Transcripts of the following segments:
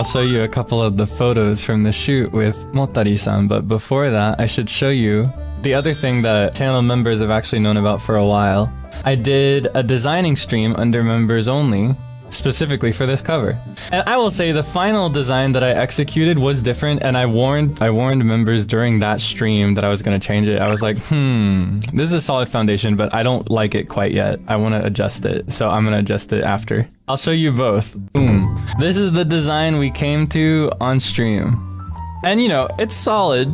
I'll show you a couple of the photos from the shoot with Motari-san, but before that, I should show you the other thing that channel members have actually known about for a while. I did a designing stream under members only, specifically for this cover. And I will say the final design that I executed was different, and I warned members during that stream that I was gonna change it. I was like, this is a solid foundation, but I don't like it quite yet. I wanna adjust it, so I'm gonna adjust it after. I'll show you both. Boom. This is the design we came to on stream. And you know, it's solid,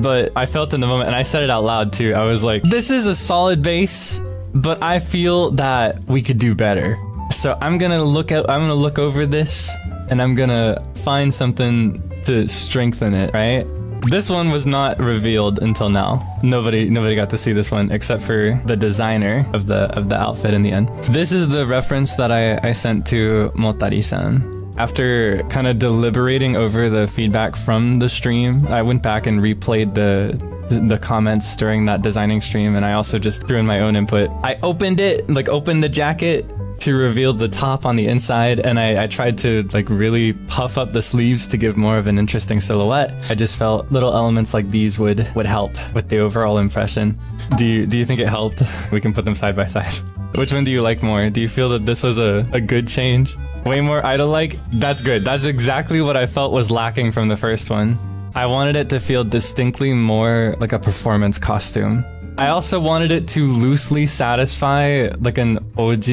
but I felt in the moment, and I said it out loud too, I was like, this is a solid base, but I feel that we could do better. So I'm gonna look over this, and I'm gonna find something to strengthen it, right? This one was not revealed until now. Nobody got to see this one except for the designer of the outfit in the end. This is the reference that I sent to Motari-san. After kind of deliberating over the feedback from the stream, I went back and replayed the comments during that designing stream, and I also just threw in my own input. I opened the jacket to reveal the top on the inside, and I tried to like really puff up the sleeves to give more of an interesting silhouette. I just felt little elements like these would help with the overall impression. Do you think it helped? We can put them side by side. Which one do you like more? Do you feel that this was a good change? Way more idol-like? That's good. That's exactly what I felt was lacking from the first one. I wanted it to feel distinctly more like a performance costume. I also wanted it to loosely satisfy like an OG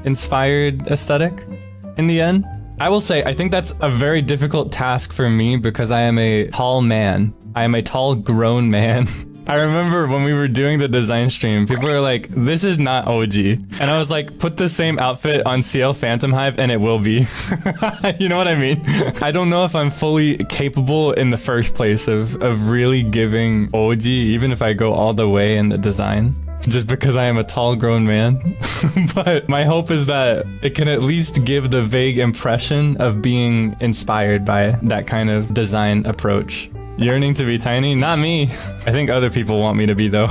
inspired aesthetic in the end. I will say, I think that's a very difficult task for me because I am a tall man. I am a tall grown man. I remember when we were doing the design stream, people were like, this is not OG. And I was like, put the same outfit on CL Phantom Hive and it will be. You know what I mean? I don't know if I'm fully capable in the first place of really giving OG, even if I go all the way in the design, just because I am a tall grown man. But my hope is that it can at least give the vague impression of being inspired by that kind of design approach. Yearning to be tiny? Not me. I think other people want me to be though.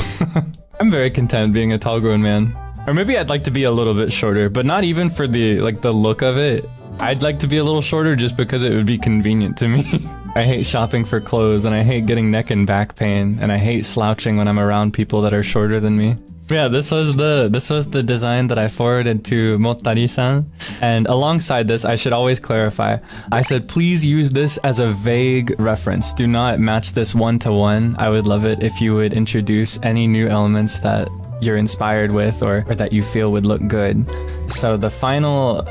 I'm very content being a tall grown man. Or maybe I'd like to be a little bit shorter, but not even for the look of it. I'd like to be a little shorter just because it would be convenient to me. I hate shopping for clothes, and I hate getting neck and back pain, and I hate slouching when I'm around people that are shorter than me. Yeah, this was the design that I forwarded to Motari-san. And alongside this, I should always clarify, I said please use this as a vague reference. Do not match this one-to-one. I would love it if you would introduce any new elements that you're inspired with or that you feel would look good. So the final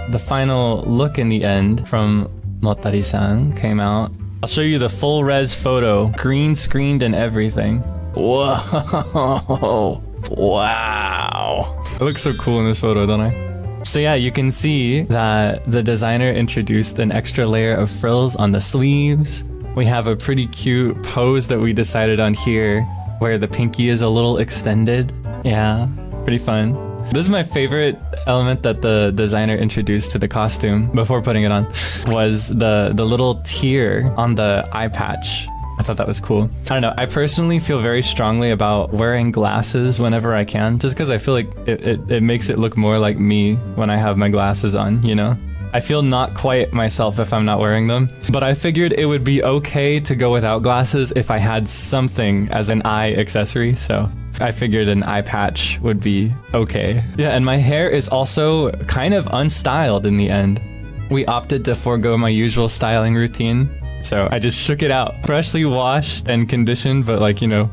look in the end from Motari-san came out. I'll show you the full res photo, green screened and everything. Whoa. Wow. I look so cool in this photo, don't I? So yeah, you can see that the designer introduced an extra layer of frills on the sleeves. We have a pretty cute pose that we decided on here where the pinky is a little extended. Yeah, pretty fun. This is my favorite element that the designer introduced to the costume before putting it on, was the little tear on the eye patch. I thought that was cool. I don't know, I personally feel very strongly about wearing glasses whenever I can, just because I feel like it makes it look more like me when I have my glasses on, you know? I feel not quite myself if I'm not wearing them, but I figured it would be okay to go without glasses if I had something as an eye accessory, so I figured an eye patch would be okay. Yeah, and my hair is also kind of unstyled in the end. We opted to forego my usual styling routine, so I just shook it out. Freshly washed and conditioned, but like, you know,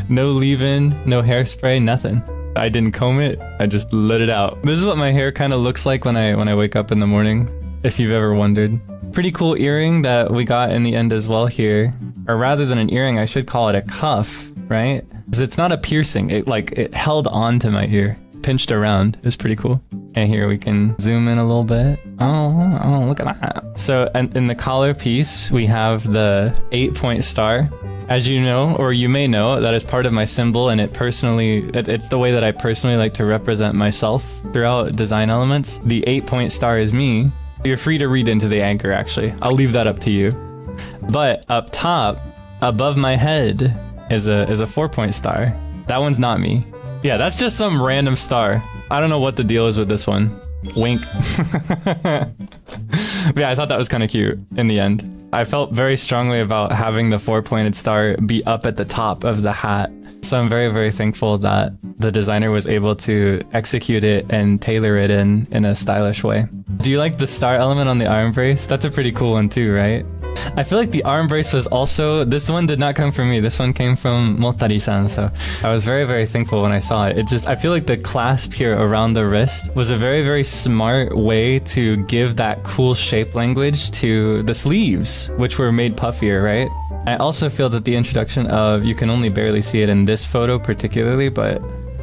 no leave-in, no hairspray, nothing. I didn't comb it, I just let it out. This is what my hair kind of looks like when I wake up in the morning, if you've ever wondered. Pretty cool earring that we got in the end as well here. Or rather than an earring, I should call it a cuff, right? Because it's not a piercing, it held on to my ear. Pinched around. It's pretty cool. And here we can zoom in a little bit. Oh, look at that. So in the collar piece, we have the 8-point star. As you know, or you may know, that is part of my symbol, and it's the way that I personally like to represent myself throughout design elements. The 8-point star is me. You're free to read into the anchor, actually. I'll leave that up to you. But up top, above my head, is a 4-point star. That one's not me. Yeah, that's just some random star. I don't know what the deal is with this one. Wink. But yeah, I thought that was kind of cute in the end. I felt very strongly about having the 4-pointed star be up at the top of the hat. So I'm very, very thankful that the designer was able to execute it and tailor it in a stylish way. Do you like the star element on the arm brace? That's a pretty cool one too, right? I feel like the arm brace was also, this one did not come from me, this one came from Motari-san, so I was very, very thankful when I saw it. I feel like the clasp here around the wrist was a very, very smart way to give that cool shape language to the sleeves, which were made puffier, right? I also feel that the introduction of, you can only barely see it in this photo particularly, but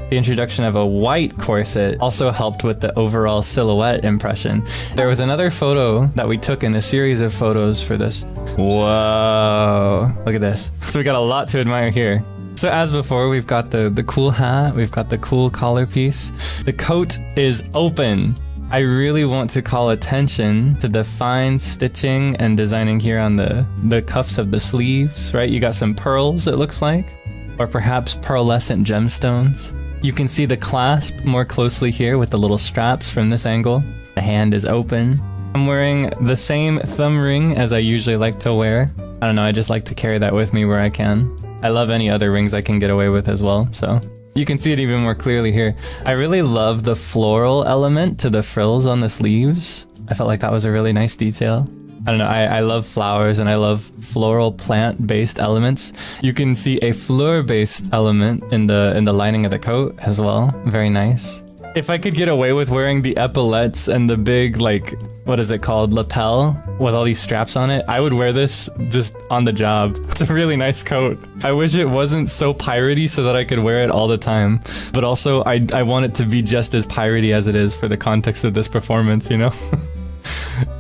the introduction of a white corset also helped with the overall silhouette impression. There was another photo that we took in a series of photos for this. Whoa, look at this. So we got a lot to admire here. So as before, we've got the cool hat, we've got the cool collar piece. The coat is open. I really want to call attention to the fine stitching and designing here on the cuffs of the sleeves, right? You got some pearls, it looks like, or perhaps pearlescent gemstones. You can see the clasp more closely here with the little straps from this angle. The hand is open. I'm wearing the same thumb ring as I usually like to wear. I don't know, I just like to carry that with me where I can. I love any other rings I can get away with as well, so. You can see it even more clearly here. I really love the floral element to the frills on the sleeves. I felt like that was a really nice detail. I don't know, I love flowers and I love floral plant-based elements. You can see a fleur-based element in the lining of the coat as well. Very nice. If I could get away with wearing the epaulettes and the big, like, what is it called, lapel with all these straps on it, I would wear this just on the job. It's a really nice coat. I wish it wasn't so piratey so that I could wear it all the time. But also, I want it to be just as piratey as it is for the context of this performance, you know?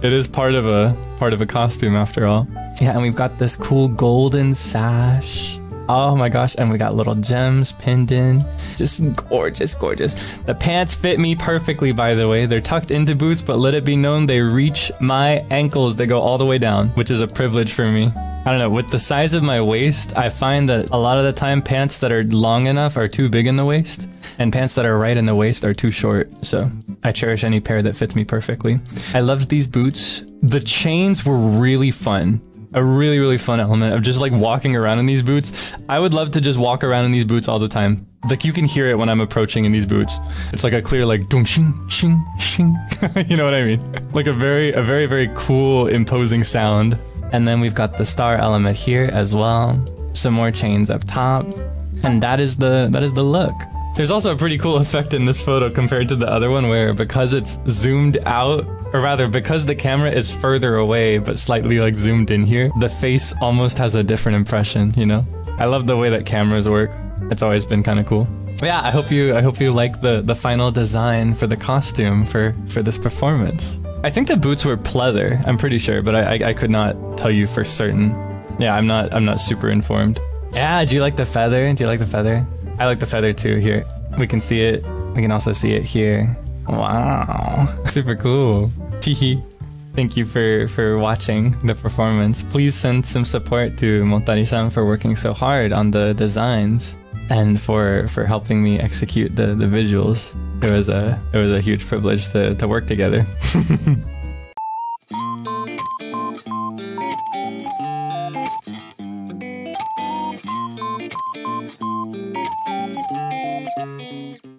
It is part of a costume after all. Yeah, and we've got this cool golden sash. Oh my gosh, and we got little gems pinned in. Just gorgeous, gorgeous. The pants fit me perfectly, by the way. They're tucked into boots, but let it be known they reach my ankles. They go all the way down, which is a privilege for me. I don't know, with the size of my waist, I find that a lot of the time pants that are long enough are too big in the waist, and pants that are right in the waist are too short, so I cherish any pair that fits me perfectly. I loved these boots. The chains were really fun. A really, really fun element of just like walking around in these boots. I would love to just walk around in these boots all the time. Like you can hear it when I'm approaching in these boots. It's like a clear like dung shing shing shing. You know what I mean? Like a very, very cool, imposing sound. And then we've got the star element here as well. Some more chains up top. And that is the look. There's also a pretty cool effect in this photo compared to the other one where because it's zoomed out, or rather because the camera is further away but slightly like zoomed in here, the face almost has a different impression, you know? I love the way that cameras work. It's always been kind of cool. But yeah, I hope you like the final design for the costume for this performance. I think the boots were pleather, I'm pretty sure, but I could not tell you for certain. Yeah, I'm not super informed. Yeah, do you like the feather? Do you like the feather? I like the feather too here. We can see it. We can also see it here. Wow. Super cool. Teehee. Thank you for watching the performance. Please send some support to Motari-san for working so hard on the designs and for helping me execute the visuals. It was a huge privilege to work together.